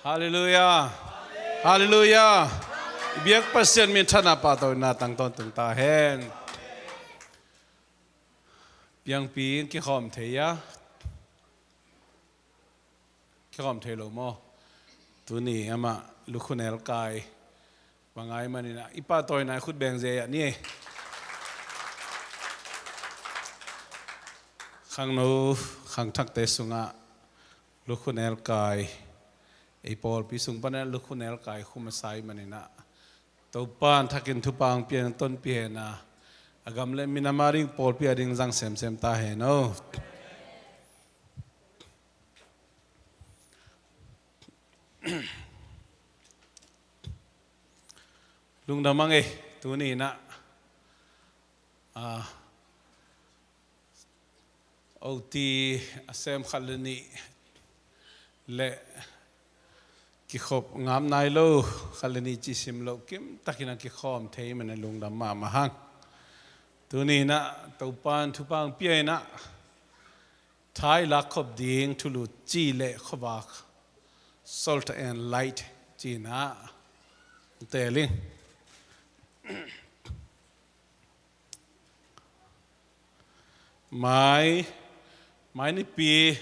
Hallelujah. Hallelujah. Biak pasien min thana pa to na tang ton tung ta hen. Biang pi ki khom theya. Ki khom the lo mo. Tu ni ama lukhunel kai. Bangai manina ipa toy na khut beng je ya ni. Khang no khang thak te sunga lukhunel kai. Ei Pawlpi sung pana lukhunel kai khumasai manina topan thakin thupang pian ton pi na agam le minamaring Pawlpi ading jang sem ta he no lungdamang e tuni na oti asem khalani le ki khop ngam nai lo khalani chi sim lo kim takina ki khom thei man lungdam ma mahang tuni na topan thupang pi na thai la khop ding thulu chi le Khuavak salt and light chi na teling mai ni pi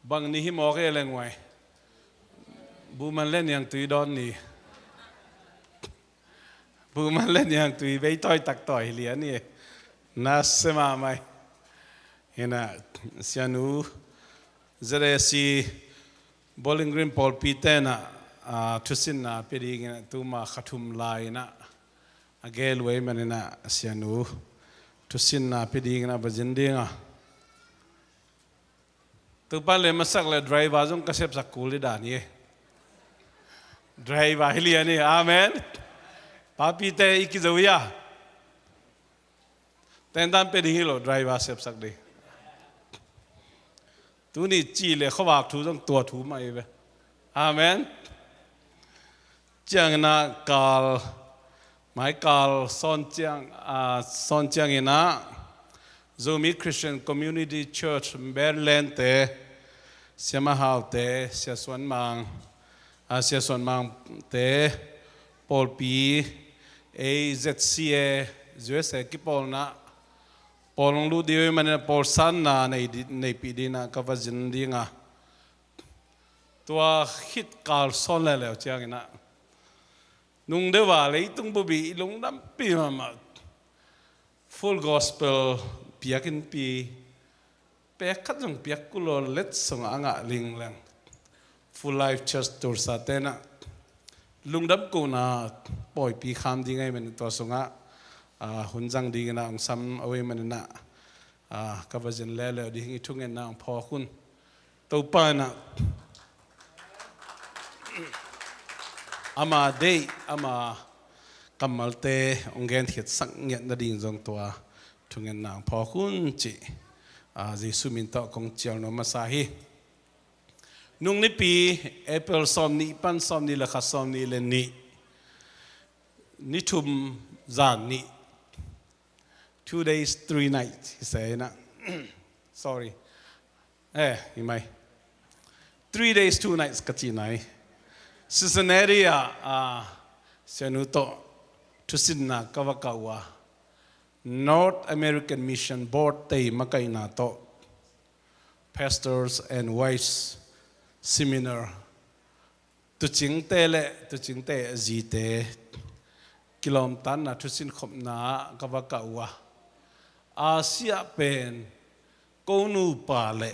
bang ni hi mo ke lengwai bu man len yang tui don ni bu man len yang tui vei toi tak toi lian ni na sema mai hena sianu zare si bowling green Pawlpi te na thusin na pedi tu ma khathum lai na agel wei manina sianu thusin na pedi na bajindinga tu pa le masak le driver jong kasep sakul da ni driver hiliani amen papi te ikizoya tendan pe dingilo driver sep sak de tu ni chi le Khuavak thu jong tua thu mai be amen chang na kal mai kal son chang ina Zomi Christian Community Church Berlin te siama hau te sia suan mang te Pawlpi zcccolumbus ki pol na polong lu diwe man pol san na nei pi dina ka vajin dinga tua hit kal son le le chiang ina nung de wa le tung bu bi lung dam pi ma full gospel piakin pi pe khat jong piak kulo let song anga ling lang full life church tur sa tena lungdam ko na Pawlpi kham dingai men to songa hunjang dingena ang sam away man na kavajin lele ding thungen na pho khun to pa na ama dei ama kamalte ongen hit sang nget na ding jong to thungen na pho khun chi jesu min to kong chiang no masahi nung ni pi April som ni pan som ni la kha som ni le ni thum zan ni 2 days 3 nights he say na sorry imai 3 days 2 nights kachi nai Cincinnati senuto tusinna kawakawa North American Mission Board te makai na to pastors and wives seminar tu ching te ji te kilom tan na thusin khop na kawakawa Asia pen konu pale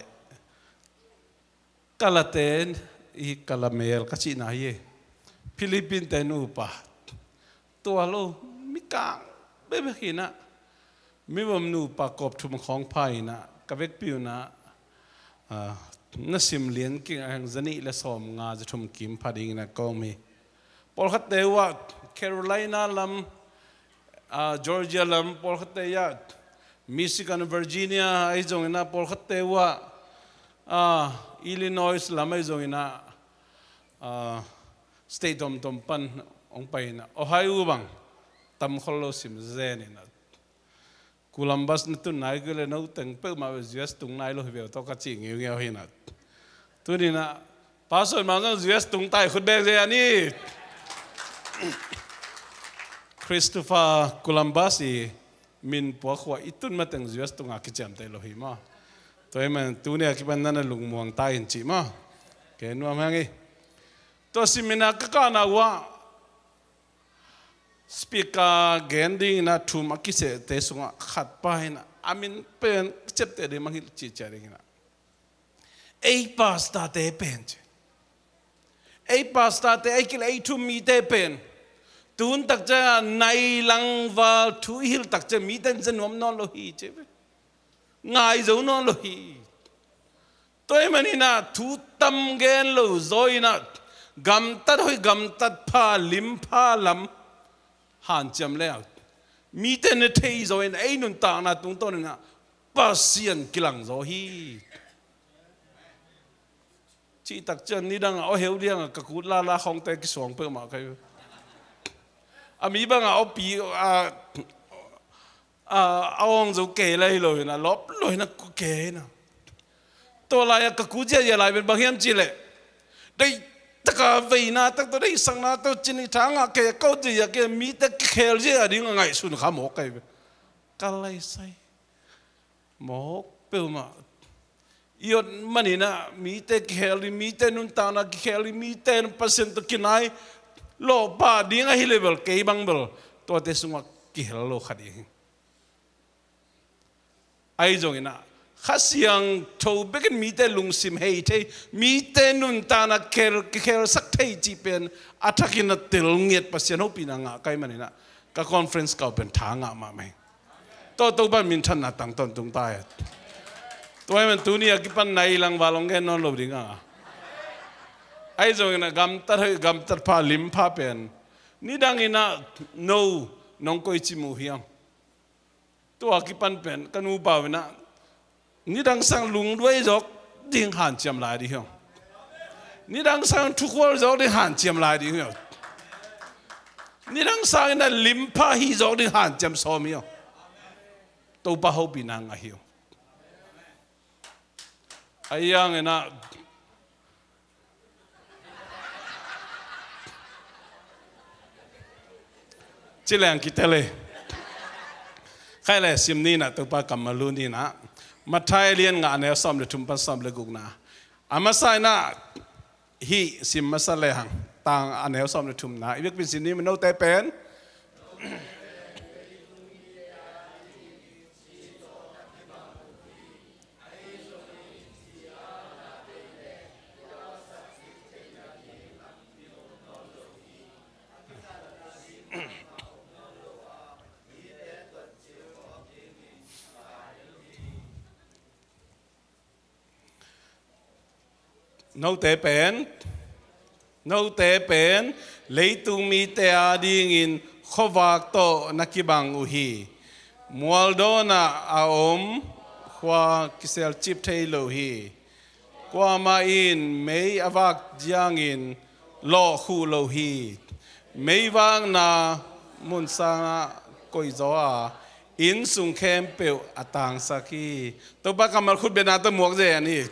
kalaten I kalamel kachi na ye Philippine tenu pa to alo mikang bebe hina mi bom nu pa kop thum khong phai na kavek piu na na sim lian king ang zani la som nga zathum kim phading na komi pol khat te wa Carolina lam Georgia lam pol khat te ya Michigan Virginia ai jong na pol khat te wa Illinois lam ai jong na state tom pan ong pai na Ohio bang tam kholo sim zen na Columbus na tu nai gele no teng pe ma US tung nai lo ve to ka chi ngiu ngiu hina ตัวนี้นะภาษามาจาก US ตรงใต้คนแดงเลยอันนี้คริสโตฟาร์โคลัมบัสมินปัวขวาอิตุนมาตั้ง US ตรงอาคิจามแต่โลหิมาตัวมันตัวนี้คิดว่านั่นลุงมวงใต้หินจีมาเกณฑ์ว่าไงตัวสิมินาก็การนะว่าสปีกาเกนดิ้งนะทุมอากิเสเตสุงะขัดไปนะอามินเป็นเจ็บแต่เดี๋ยวมันหิจีเจริญนะไอ้พาสต้าเตเป็นไอ้พาสต้าเตไอ้กิเลไอ้ทุมมีเตเป็นตุนตักจะในลังวาลทุยฮิลตักจะมีแต่จะนวมนอนโลหิเจ็บง่ายจะนอนโลหิตัวมันนี่นะทุตัมเกนโลโซยนะกำตัดหอยกำตัดพาลิมพาลำหันจำแล้วมีแต่เนทีโซยไอ้นุนตานะตรงต้นนะปัสเซียนกิลังโซฮีที่ตักเจนนี่ดังเอาเฮลเดียงกับกูลาลาของแต่กิสวงเปิ่มมาใครอามีบางเอาปีเอาองค์จะเกยเลยเลยนะลบเลยนะกูเกยนะตัวอะไรกับกูเจียอะไรเป็นบางอย่างจีเลยได้ตะกาเวนะตั้งแต่ได้สังนาตัวจินิทางอะเกยเขาจีอะเกยมีแต่เคลเจียดิ้งไงสุนขาหมกไงกันเลยใส่หมกเปิ่มมายอดมันนี่นะมีแต่เคลมีแต่นุนตานะเคลมีแต่เปอร์เซ็นต์กินไอโลบาดิ้งไอฮิเลเบลเกยบังเบลตัวเตสุงะกิเฮลโลขัดเองไอ้จงนะข้าเสียงโทเบกันมีแต่ลุงซิมเฮย์เทมีแต่นุนตานะเคลสักเทจีเป็นอัฐกินติลเงียดปัสยานปีนังอ่ะใครมันนี่นะก็คอนเฟรนซ์เก่าเป็นทางอ่ะมาไหมตัวบ้านมินทันนะตั้งต้นตรงใต้ตัวมันตัวนี้กิปันในลังวาลงแกนนอนหลบดิ้งอ่ะไอ้จงนะกำตัดพาลิมพาเป็นนี่ดังอินะโนน้องก็อิจิมูฮิมตัวกิปันเป็นกันอูบ่าวนะนี่ดังสังลุงด้วยจอกดิ้งหันเจียมลายดิเหรอนี่ดังสังทุกคนจอกดิ้งหันเจียมลายดิเหรอนี่ดังสังนั่นลิมพาฮีจอกดิ้งหันเจียมซอมีเหรอตัวบ้าหูบินังอะเหรอไอ้ยังนะจิเลงกิเตเลยใครเลยซิมนี่นะตัวป้ากำมาลูนี่นะมาไทยเรียนงานเนี่ยซ้อมเลยทุ่มปัสซ้อมเลยกุกนะอามาใส่นะฮีซิมมาใส่เลยหังต่างอันเนี่ยซ้อมเลยทุ่มนะอีกเป็นสิ่งนี้มันโน้ตแต่เป็นโน้ตแต่เป็นเลยตุมีแต่อาดิ่งอินขวักโตนักบังอุฮีมัวลโดนาอาอมขวากิเซลจิบเทโลฮีกว่ามาอินไม่อวักยังอินโลคูโลฮีไม่วางนามุนสังกอยจัวอินสุงเข้มเปียวอตังสักีตัวบ้ากำมัลขุดเบนาตัวหมวกเจนี่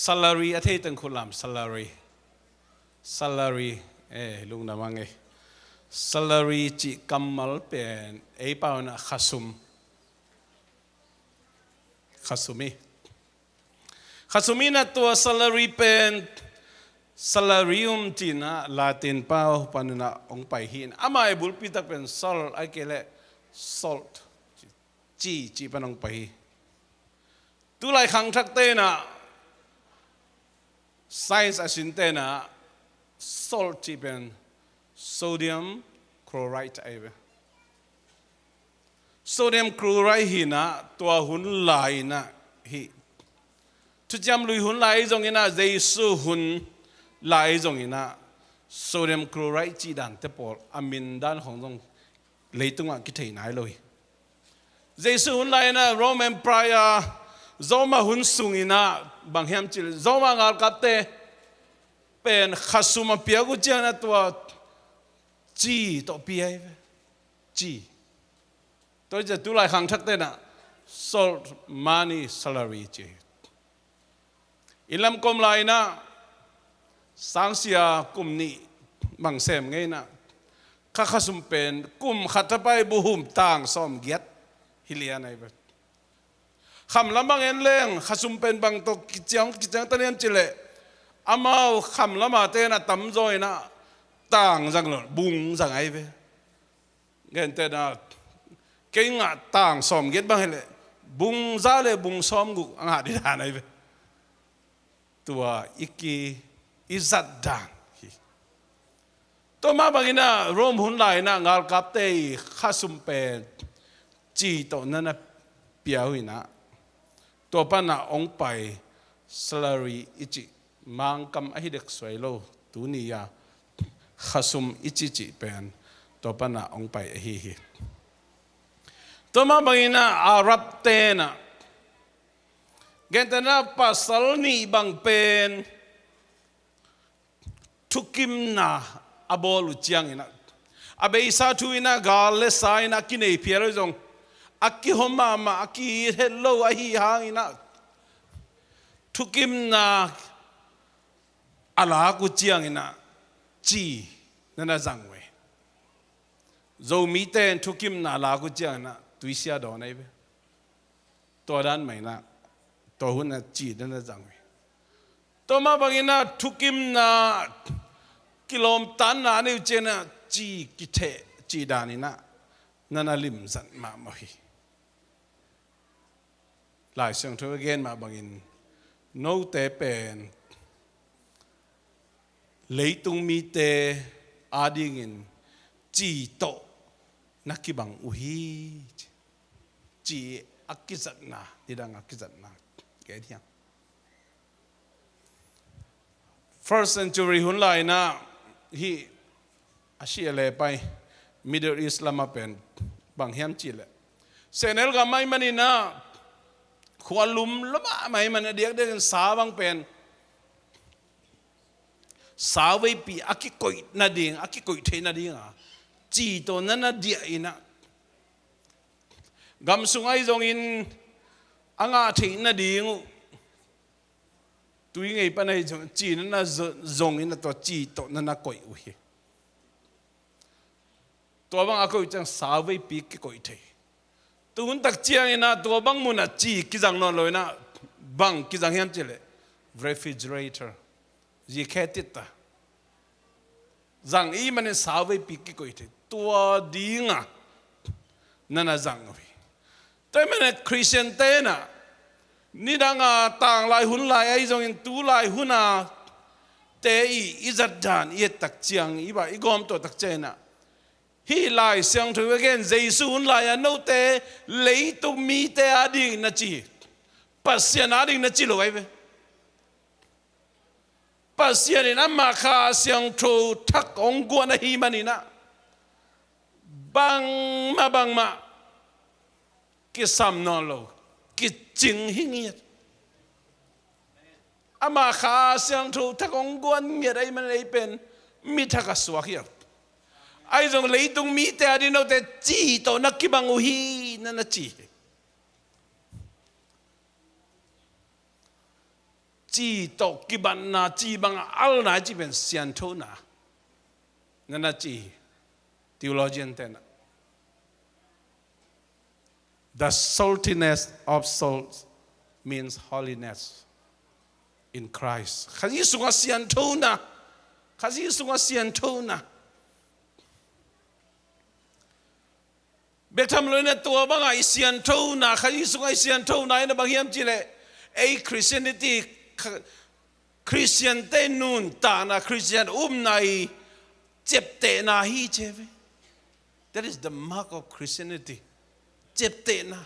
salary อาทิตย์ตั้งคุณลำ salary ลุงน้ำมังไง salary จีกำมัลเป็นไอ้เปล่านะขัสุมีนะตัว salary เป็น salarium จีนะลาตินเปล่าปานุนะองไปหินอามาไอ้บุลปิตักเป็น salt ไอ้เกล้ salt จีเป็นองไปตัวไรขังทักเตนะscience อาศินเตนะ salt จีเป็น sodium chloride ไอ้เว้ sodium chloride หินะตัวหุ่นลายนะหิทุกจำลุยหุ่นลายตรงนี้นะเจสุหุ่นลายตรงนี้นะ sodium chloride จีดันเตปอลอามินด้านของตรงเลยตรงอ่ะคิดเห็นไหนเลยเจสุหุ่นลายนะ Roman Empire Zomi หุ่นสูงอินะบางแห่งจิล Zomi งาลกับเตเป็นขัสุมาเปียกุเจนะตัวจีตัวเปียจีตัวจะตุลายขังทักเตนะ salt money salary chi ilam kom lai na sang sia kum ni mang sem ngai na kha khasum pen kum khatapai buhum tang som giat hilia nai ba kham lamang en leng khasum pen bang to kichang tanem chile amao kham lama te na tam zoi na tang jang lo bung jang ai ve gen te na cái ngã tàng xóm ghét bằng hệ bung ra lệ bung xóm ngục ngã đi đàn này về tua iki izat đàn tôi mà bằng na rom hun lại na ngal cáp tây khasum pen chỉ tổ nên là biểu hiện na tôi pan na ông pai salary ichi mang cầm ai được xoay lâu tu ni ya khasum ichi chỉ pen tôi pan na ông pai hi Toma bangina Arab tena. Gentana pasal ni bang pen tukim na abolu chiang ina. Abe isa tu ina gale sa ina kine piero jong. Aki homa ma aki hello ahi hang ina. Tukim na ala ku chiang ina chi nana zangwe. Zomi ten tukim na ala ku chiang ina. Tuy xia đó này về, tôi đan mày na, tôi hun là chỉ đến là rằng, tôi mà bằng na thu kim na kilom tan na nếu trên na chỉ kí thể chỉ đàn na, na lim giận mà hi, lại sang thôi again mà bằng nô tế pen, lấy tung mi tế adingin chỉ tổ naki bang uhi chỉ akizat na tidak akizat na cái thiang first century hun lai na hi asia le pai Middle East lama pen bang hiam chi le senel ga mai mani na khwalum lama mai man diak de sa bang pen sa wei pi akikoi na ding akikoi the na ding a chỉ tổ nên là địa ina gam sungai dòng in anga thì na đi ngu tuy ngày ban này chỉ nên là dòng in là tổ chỉ tổ nên là cội uhi tổ bang ako chẳng sao với pi cái cội thế tuấn tắc chiang ina tổ bang muốn là chỉ cái dòng non rồi na bang cái dòng hiểm chile refrigerator gì khét tít ta rằng ý mà nên sao với pi cái cội thế tua đi ngà nên là rằng rồi tại mình Christian tên à ni đang tàng lại hun lại ấy giống tu lại hun à tế ý giật đàn ý tắc chiang ý bà ý gom tổ tắc trên à hi lại sang thôi again Giêsu hun lại à nô tế lấy tu mi tế à đi na chi pasien à đi na chi rồi vậy pasien in amma kha sang thôi thắc ông quan à hi mà na bang ma cái sam non lo cái chính hình nhiệt ama khá sang thu thắc ông quan nhiệt ấy mà lấy pen mi thắc cái suak hiệp ai dùng lấy tung mi te đi đâu te chỉ tổ nắc cái bằng uhi nên là chỉ tổ cái bằng na chỉ bằng al na chỉ bên xian thu na nên là chỉ theologian tên the saltiness of salt means holiness in Christ. Khasi sunga sian thona, khasi sunga sian thona. Bekam lo na tua banga sian thona, khasi sunga sian thona na bangiam chile. A Christianity Christian te nun ta na Christian nai chep te na hi cheve. That is the mark of Christianity. Chep te na.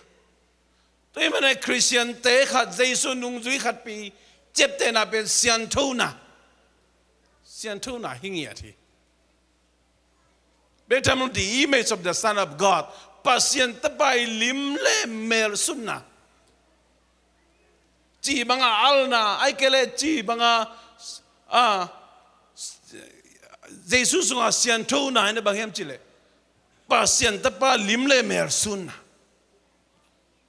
Tôi mà nói Christian te khát Giêsu nung duy khát pi chep te na bên sian thu na hình nhiệt thì. Bên trong the image of the Son of God, pasien tapai lim le mel sunna. Chỉ bằng alna, ai kể chỉ bằng Giêsu sunga sian thu na nên bằng em chỉ lệ. Pasien tapa lim le mel sunna.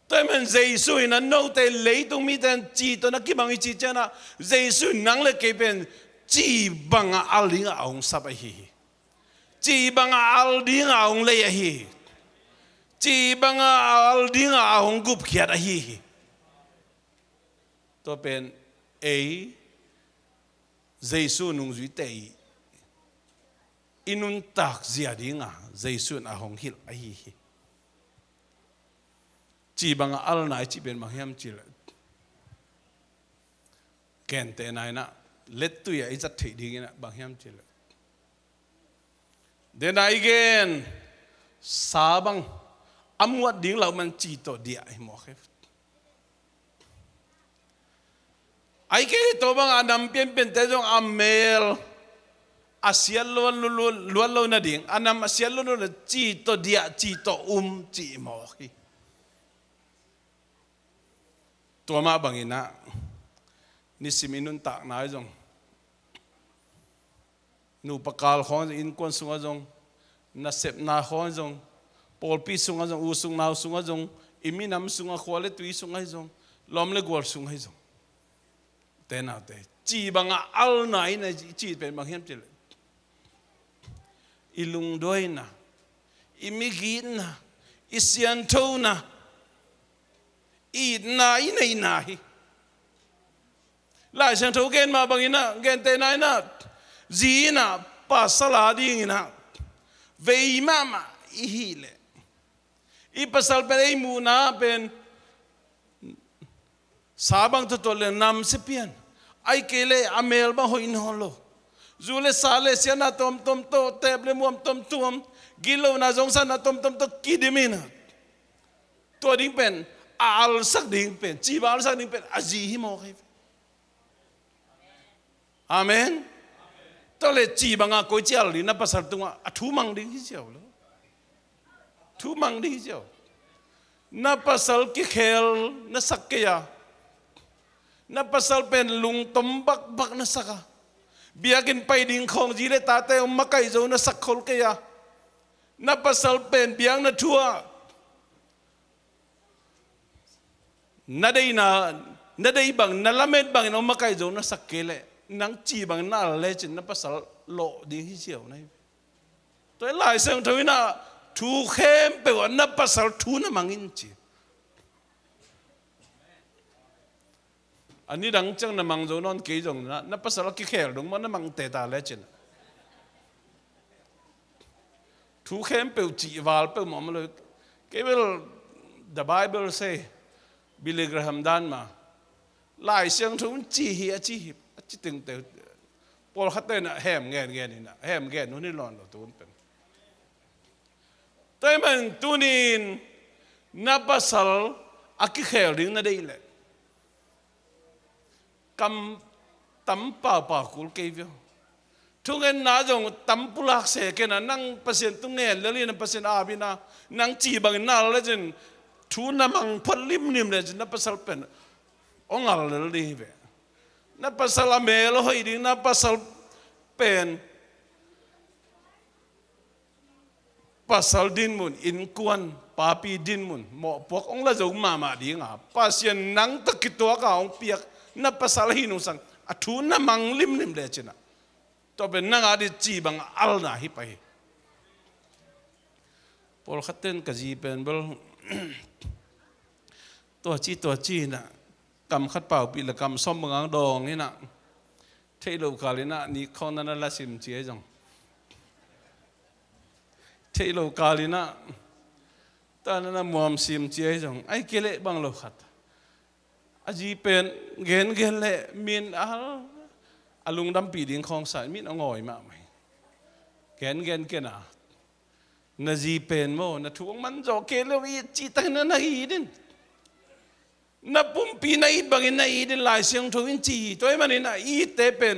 tôi mình Giêsu nó nô tê lấy tung mi tên chỉ tôi nó kia bằng chỉ chân à Giêsu năng lực cái bên chỉ bằng al đi ông sắp hi chỉ bằng al đi ông lấy hi chỉ bằng al đi ông gục kia hi tôi bên ấy Giêsu nung duy tê inun tak zia đi ngà Giêsu na hong hil hi chỉ bằng al này chỉ bên bằng hiểm chỉ là kèn tệ này nè let tụi ấy rất thị đi nè bằng hiểm chỉ là đến này again sa bằng âm quát tiếng lâu mình chỉ tổ địa mỏ hết ai cái tổ bằng anh biến biến tới trong amel Asia luôn luôn luôn luôn na tiếng anh Asia luôn luôn chỉ tổ địa chỉ tổ chỉ mỏ hếtตัวมาบางอินะนิสิมินุนตากนายจงนูปกาลของอินควนสุงจงนัสเซปนาของจงปอลปีสุงจงอูสุงนาวสุงจงอิมินามสุงขวาเลตุยสุงให้จงลอมเลกวอลสุงให้จงแต่น่าแต่จีบางอัลไหนนะจีเป็นบางเห็นจีเลยอิลุงด้วยนะอิมิกินนะอิเซียนโตนะอีน่าอีไหนไหนหลายช่างถูกเกณฑ์มาบางอินะเกณฑ์เตนายนะจีนะปัสสลาดีนะเวย์มาอีฮิเลอีปัสสลเป็นไอมูนาเป็นสาบังตัวเลนำสิเปียนไอเกเลอเมลบางหอยนอโลจูเลสาเลเซียนาตอมตอมโตเตบเลมวมตอมตวมกิโลนาจงสันนาตอมตอมโตกิดิมินะตัวดิ้งเป็นอัลสักดิ่งเป็นจีบอัลสักดิ่งเป็นอาจีฮิโมให้อาเมนตอนเลจีบังอาโกยเจ้าหรือนับภาษาตัวทูมังดิ่งที่เจ้าเลยทูมังดิ่งที่เจ้านับภาษากิเคลนัสักเกียนับภาษาเป็นลุงตมบักบักนัสักเบียกินไปดิ่งของจีเลตาเตอมาไกโจนัสักคนเกียนับภาษาเป็นเบียงนัทัวนาได้บางนาละเม็ดบางน้องมาไกลโจนสักเกลนังจีบางน่าเลจินนับภาษาโลดีที่เจียวนะตัวหลายเสียงทวีน่ะทูเข้มไปว่านับภาษาทูน่ะมังอินจีอันนี้ดังจังน่ะมังโจนอนเกยจงนะนับภาษากิเคลดงมันน่ะมังเตตาเลจินทูเข้มไปจีวาลไปหมอมาเลยเกวิล the Bible sayบิลเลกราฮัมดันมาหลายเสียงทุ่มจีเฮียจีหิบจีตึงเตอพอขัดเต้นแหมแงนนี่นะแหมแงนนู้นนี่หลอนเราตัวมันเป็นแต่มันตัวนี้นับภาษาอักขิเคลดิ้งนั่นได้เลยกำตั้มป่าคุลเกี่ยวทุกเงินน่าจงตั้มปุลักเสกนะนั่งเปอร์เซ็นต์ตรงเงินแล้วเรียนเปอร์เซ็นต์อาบินะนั่งจีบางน่าแล้วจนทูน้ำมังพัดลิมนิมเลยนับภาษาเป็นองค์อะไรเลยเว้ยนับภาษาเมลหอยดิ้งนับภาษาเป็นภาษาดินมุนอินกวนปาปีดินมุนหมอพวกองค์ละจงมาดิ้งอ่ะภาษานังตะกิตัวกับองเปียกนับภาษาหินุสังทูน้ำมังลิมนิมเลยจีน่ะตัวเป็นนังอาดิจีบังอัลน่ะฮิไปพอขัดเต้นกับจีเป็นบลตัวจีน่ะกำขัดเป่าปีละกำส้มบางดองนี่น่ะเทโลกาลิน่ะนี่เขานั่นละสิมเจียจังเทโลกาลิน่ะตอนนั้นมอมสิมเจียจังไอ้เกล็ดบางโลขัดอาจีเป็นเกนเละมินอาลุงดำปีดิ่งของสายมินเอาง่อยมาไหมเกนอ่ะนาจีเป็นโมนาทวงมันจอเกลวีจีตังนั้นนาอีดินนับปุ่มปีนาอีบางอินนาอีดินหลายเสียงทวินจีตัวมันนี่นะอีเตเป็น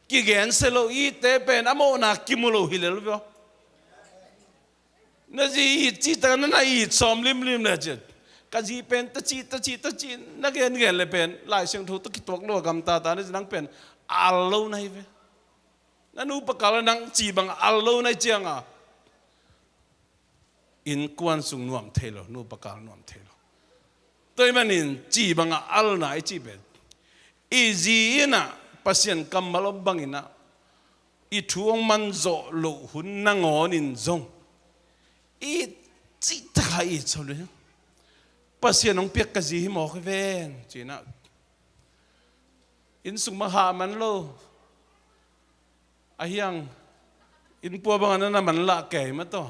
กิเกนเซโลอีเตเป็นอโมนากิมุโลฮิเลลวิโอนาจีจีตังนั้นนาอีซอมลิมเลยเจ็ดกจีเป็นตะจีนักเกนเลยเป็นหลายเสียงทุกกิตวกโลกำตานี่จะนั่งเป็นอัลโลในเวนั่นอุปการนังจีบังอัลโลในเจียงอ่ะอินกวนสุงนวมเทโลนูปการนวมเทโล ตัวมันนินจีบังอัลน่ะไอจีเป็นอีจีน่ะภาษาคำมาลบบังอินะอีทวงมันโจลุหุ่นนางอนินจงอีจีตายอีชเลยภาษาน้องเปียกกะจีหมอกเวนจีน่ะอินสุมาหามันโลอายังอินปัวบางนั้นมันละแก่มาต่อ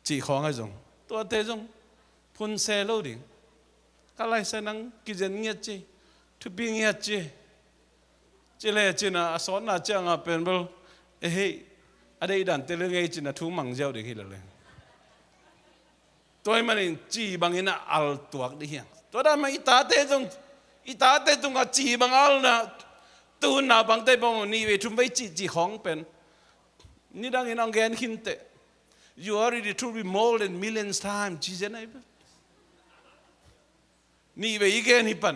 จีของไอ้จงตัวเตจงพุนเซโลดิ่งก็ไล่เสนังกิจเงียบจีทุบเงียบจีจีเล่จีน่ะสอนน่ะจังอ่ะเป็นบลเฮ้ยอะไรดันเตลึงไอ้จีน่ะทุ่งมังเจ้าดิ่งฮิลเลยตัวมันจีบางอินะอัลตัวดิ่งตัวนั้นมันอิตาเตจงก็จีบางอัลนะตูนน่ะบางเตปมนี่เวทุมไปจีของเป็นนี่ดังอินองแกนหินเต You already to be more than millions times จีเจนไอ้นี่เวอีแกนี่ปัน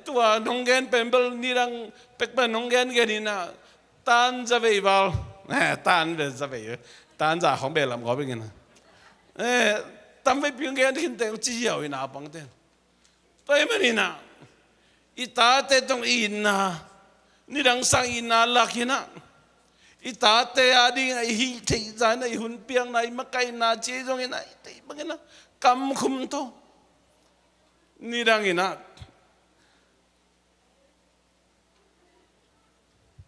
ตัวน้องแกนเป็นเบลนี่ดังเป็กเป็นน้องแกนแกนี่นะตานจะไปบอลตานเดจะไปตานจะของเบลลำก็เป็นไงนะตามไปเพียงแกนหินเตจีเยาอินาปังเตตัวมันนี่นะอิตาเตตรงอินนะนี่ดังสังอินาลักหินะอิตาเตอดีไอฮิที่ใจในหุ่นเปียงในมะไก่นาเจจงอินะที่บางอินะกำคุมโตนี่ดังอินะ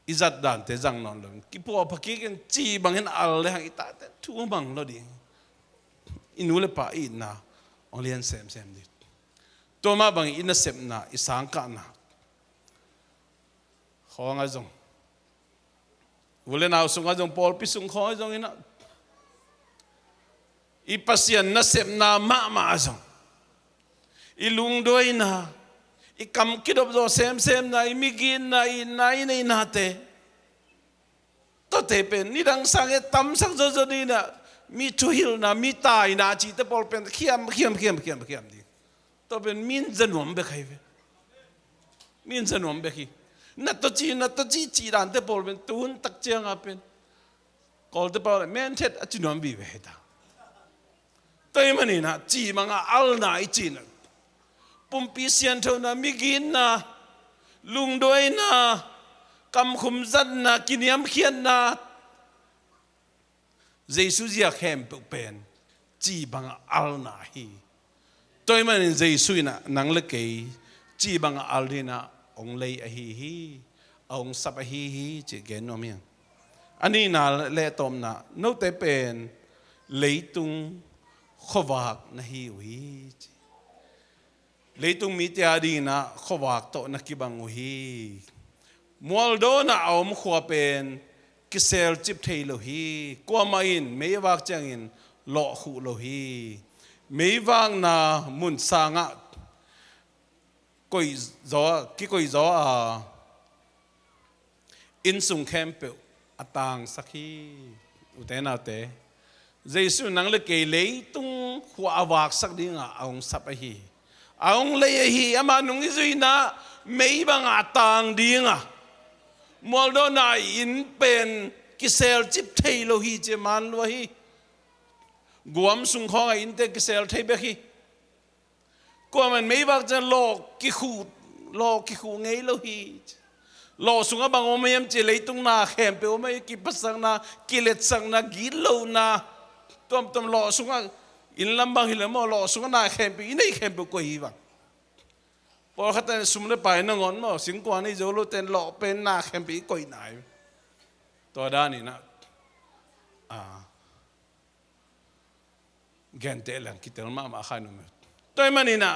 อิจัดดันเตจังนอนเลยกิปัวพักกันจีบางอินะอัลเลยอิตาเตทุ่งบังเราดิอินูเลปะอินะองเลียนเซมดิตัวมาบางอินเซมนะอิสังกันนะของอาจงวันเล่นเอาสุงอาจงพอลพิสุงของอาจงอินะอีปัสยันนัเซมนะมาอาจงอีลุงด้วยนะอีคำคิดอบโจเซมนะอีมิกินนะอีนายในนาเตตัวเตเป็นนี่ดังสังเกตตั้มสังโจนี่นะมีทุหิลนะมีตายนะจีแต่พอลเป็นเขียมดีตัวเป็นมินจะหนุ่มเบกใครเว้มินจะหนุ่มเบกฮีนัตจีจีรันเตปอลเป็นตูนตักเจียงอ่ะเป็นกอลเตปอลแมนเท็ดจีหนุ่มบีเวตาตัวมันนี่นะจีมังอัลนาไอจีนะปุ่มปีเซียนเท่านะมิกินนะลุงด้วยนะกำคุมจันนะกินยำเขียนนะเจสุเจียเข้มเป็นจีบังอัลนาฮีตัวมันเจสุนะนังเล็กจีบังอัลดีนะองเลยอฮีฮีองสับอฮีฮีจีเกนโนเมียอันนี้นะเละตอมนะโนเตเป็นเลยตุงขวักนะฮีวีเลยตุงมีเตียดีนะขวักโตนักกิบังวีมัวโดนะเอามขวเป็นกิเซลจิบเทโลฮีกัวมาอินไม่วักจังอินหล่อขุโลฮีไม่วังนะมุนสางะcoi gió cái coi gió in sung khem pel atang sakhi ute na te Giêsu nang le ke lấy tung Khuavak sắc đi ngà ông sắp hi ông lấy hi ama nung izui na mấy bang atang đi ngà mol do na in pen kisel chip thei lo hi che man lo hi guam sung khong in te kisel thei be hiก็มันไม่ว่าจะโลกกิคูไงเราฮีโลกสุงบางอมยมเจเลยตรงนาแขมเปอไม่กิปัสสังนากิเลสสังนากิโลนาตัวโลกสุงอินลำบางหิเลมโลกสุงนาแขมเปอินไอแขมเปก็ฮีบังพอเขาแต่สมเลไปนั่งงอนมั้งสิงกว่านี่จะรู้แต่โลกเป็นนาแขมเปก็ฮีไหนตัวด้านนี้นะแกนเตลังคิดถึงมาขายนุ่มตัวมันนี่นะ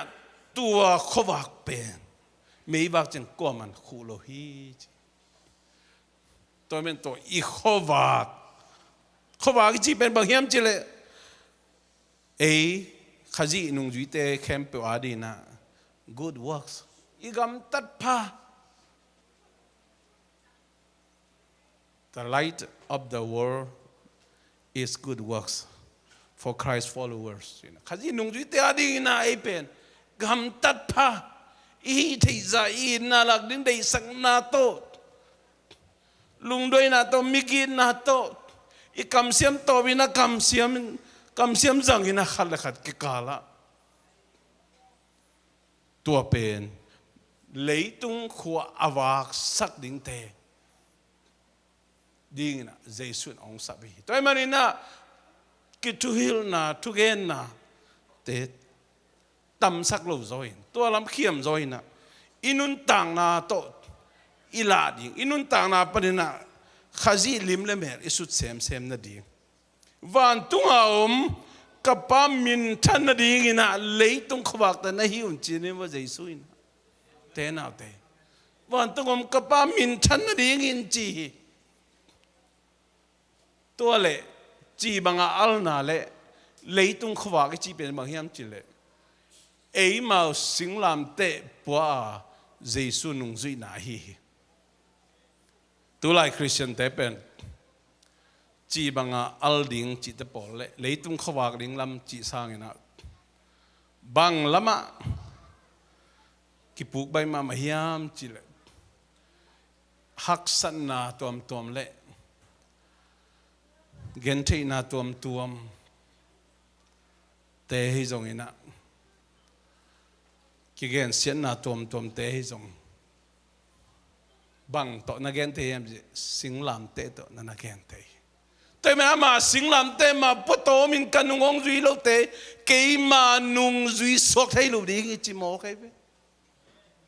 ตัวขวักเป็นไม่ว่าจะก้มันคู่โลหิตตัวมันตัวอีขวักจีเป็นบางอย่างจีเลยข้าจีนุ่งจุยเตะแคมเปอร์ดีนะ good works อีกำตัดผ้า the light of the world is good works for Christ followers ข้าจีนุ่งจุยเตะดีนะไอเป็นกำตัดผ้าอีที่จะอีน่ารักดิ้งได้สังนาโตลุงด้วยนาโตมิกินนาโตอีคำเสียมโตวินะคำเสียมจังอินะขัดเลยขัดกิกาละ tua pen lấy tung khua avak sắc đỉnh tê ding na Jesus ông sabi tôi mà na kituhil na tugen na te tam sắc lâu rồi tua làm khiêm rồi na inun tang na to ila ding inun tang na panina khazi lim le mer isut sem na ding van tung kapam min than na ding ina lấy tung khwak ta na hiun chi ne wa Jesus in te na te van tung kapam min than na ding in chi tua le chi banga al na le lấy tung khwak cái chi pen bang hiam chi le ấy màu sinh làm tệ qua Jesus nung duy na hi tu lại Christian tệ pen chỉ bằng al ding chỉ tệ bỏ lệ lấy tung khawak ding lam chỉ sang ina bang lama kipuk bay ma hiam chỉ lệ hak san na tuam lệ gen thei na tuam tệ hi zong ina ki gen sian na tuam te hi zong bang to na gen te em sing lam te to na gen te tôi mà sing lam te mà poto min kan ngong duy lo te ke ma nung duy sok thai lu ding chi mo kai be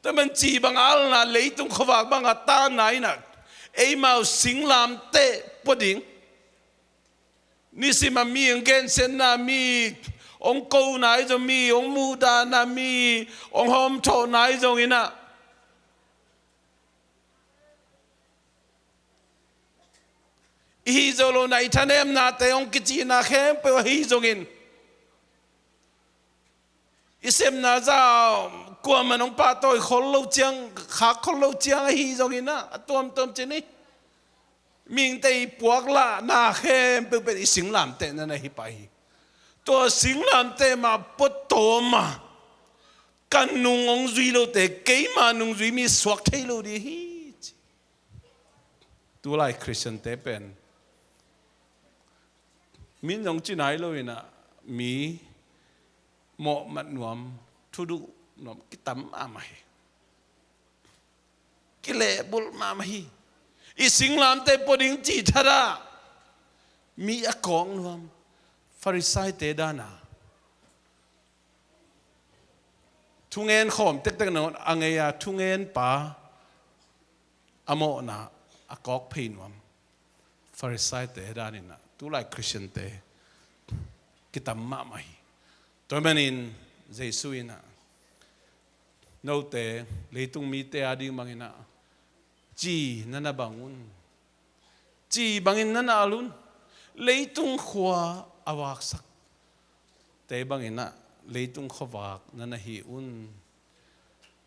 tôi mình chỉ bằng al na lấy tung khawak bằng ta nai na ei mau sing lam te po ding ni si ma mi gen sen na mi ông câu nãy rồi mi ông mu đa na mi ông hôm thọ nãy rồi ina hi rồi lo nãy thanh em na te ông kỹ na khem pe hi rồi in isem na za qua mà ông pa tôi khol lâu chiang khắc khol lâu chiang hi rồi ina tuam trên đi mình tây buộc la na khem pe pe sing làm te na hi pa hiตัวสิงลำเตมาปดโตมากันนุงองจุยโลเตเกยมานุงจุยมีสวกเทโลดีฮีตัวไลคริสเตียนเตเป็นมินยองจีนายโลยนะมีเหมาะมันหนวมทุดุหนวมกิตำอามาฮีกิเลบุลมามาฮีอีสิงลำเตปดิงจีทารามีอากองหนวมฟาริสัยเตดานาทุงเงินขอมเต็กๆนอนอังเงียทุงเงินป่าอโมนาอากอกพินวมฟาริสัยเตดานินะตุไลคริสเตียนเตกิตามมาไม่ตัวมันอินเจสุอินะโนเตเลยตุงมีเตอดีมังอินะจีนั่นน่ะบังอุนจีบังอินนั่นน่ะอลุนเลยตุงขวาอาวากสักเตบังอินะเลยตุงขวากนั่นน่ะฮิอุน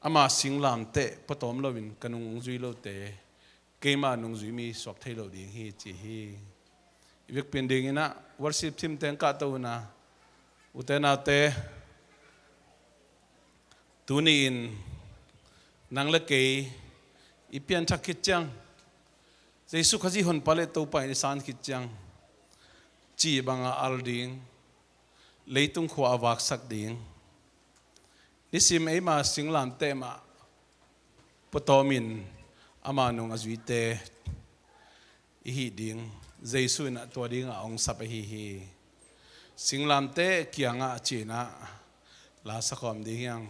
อามาสิงลามเตปฐมโลวินกันุงจุยโลเตเกมานุงจุยมีสวกเทโลดิงฮีจีฮีอีกเป็นดิ่งอินะวอร์ชิปทีมเตงกาตูนะอุเตนาเตตูนีอินนังเล็กเกยอีเปียนชักคิดจังเจสุขจีฮอนปาเลตูไปในสานคิดจังจีบังอัลดิงเลยตุงขวาวักสักดิงนิสิมเอมาสิงลามเตมาปตอมินอามานุงอจุยเตอีฮีดิงเจสุนะตัวดิงองสับฮีฮีสิงลามเตเกียงอาจีนะลาสกอมดิงยัง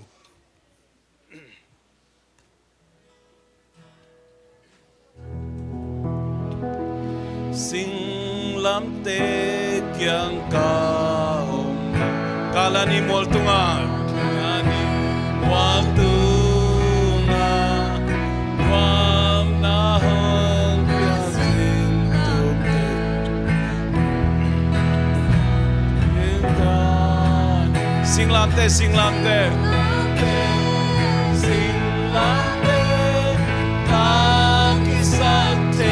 สิงลำเตเกียงกาองกาลานิมอลตุงาญานิวาตุงาวามนาฮังเปียสิงตุเตสิงลำเตสิงลำเตสิงลำเตกากิสักเต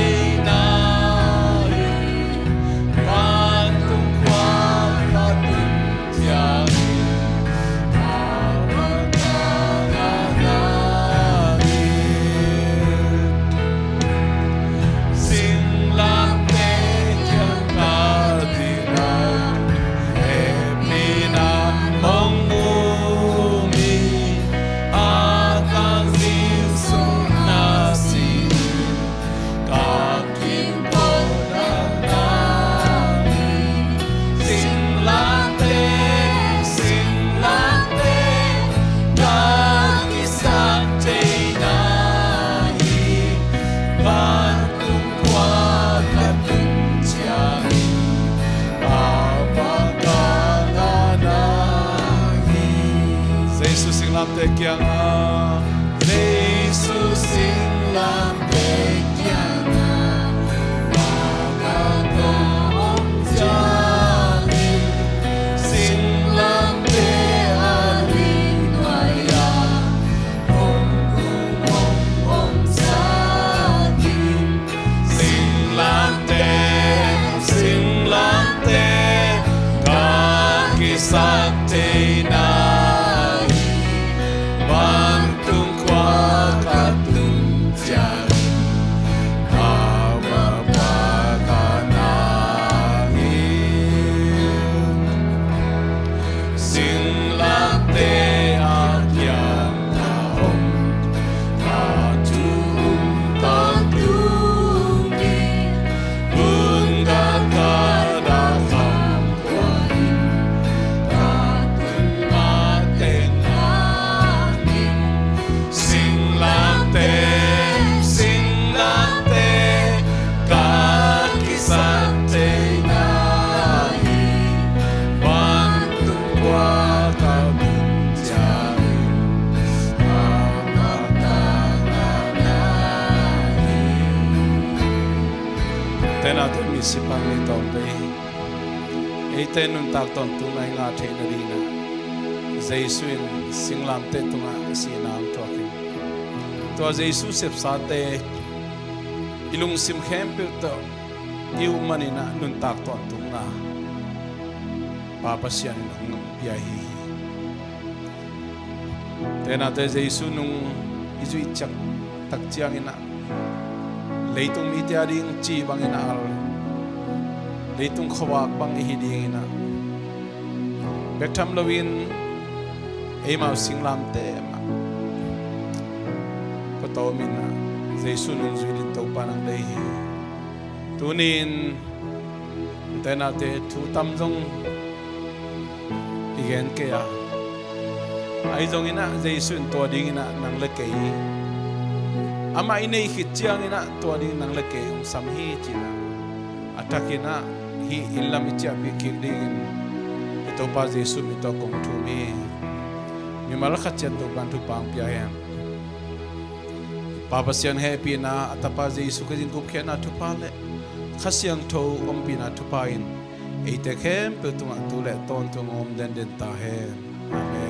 มี te kyang a Giêsu sinh làm te kyang a ba ca ông cha sinh làm te a linh hoài a ông cùng ông sa kim sinh làm te ca ki sa te na bantung kwa ka tung cha ka ba ba ka na sinh làm te a kyang a om ka tung ta tung ni bun ga ka da kham kwa ka tung ma te na ni sinh làm te ka ki sa te na hi ban tung qua ka bun cha ka ma ta na hi tena te mi sipang ni ton pe e te nun tak ton tu nai nga the na ri na Giêsu sinh làm te tu nga si nam to kin to Giêsu sep sa te ilung sim khem pe to iu manina nun tak ton tu nga papa sian ngam pia hi tena te Giêsu nung izui chak tak chiang ina leitung mi tia ding chi bang ina al leitung Khuavak bang hi ding ina bektham lowin ema sinh làm te ma ko to min na Giêsu nung zui din to pa nang dei hi tunin tena te thu tam jong igen ke a ai jong ina Giêsu to ding ina nang le ke ama inei khit chiang ina to ding nang le ke sam hi china atakina hi illam icha bi ki ding to pa Giêsu mi to kong thu mi mal khat chen to ban thu pang pia hem papa sian happy na atapa Giêsu ka jing kup khena thu pa le khasiang tho om pi na thu pa in e te khem pe tu ma tu le ton tu ngom den den ta he amen.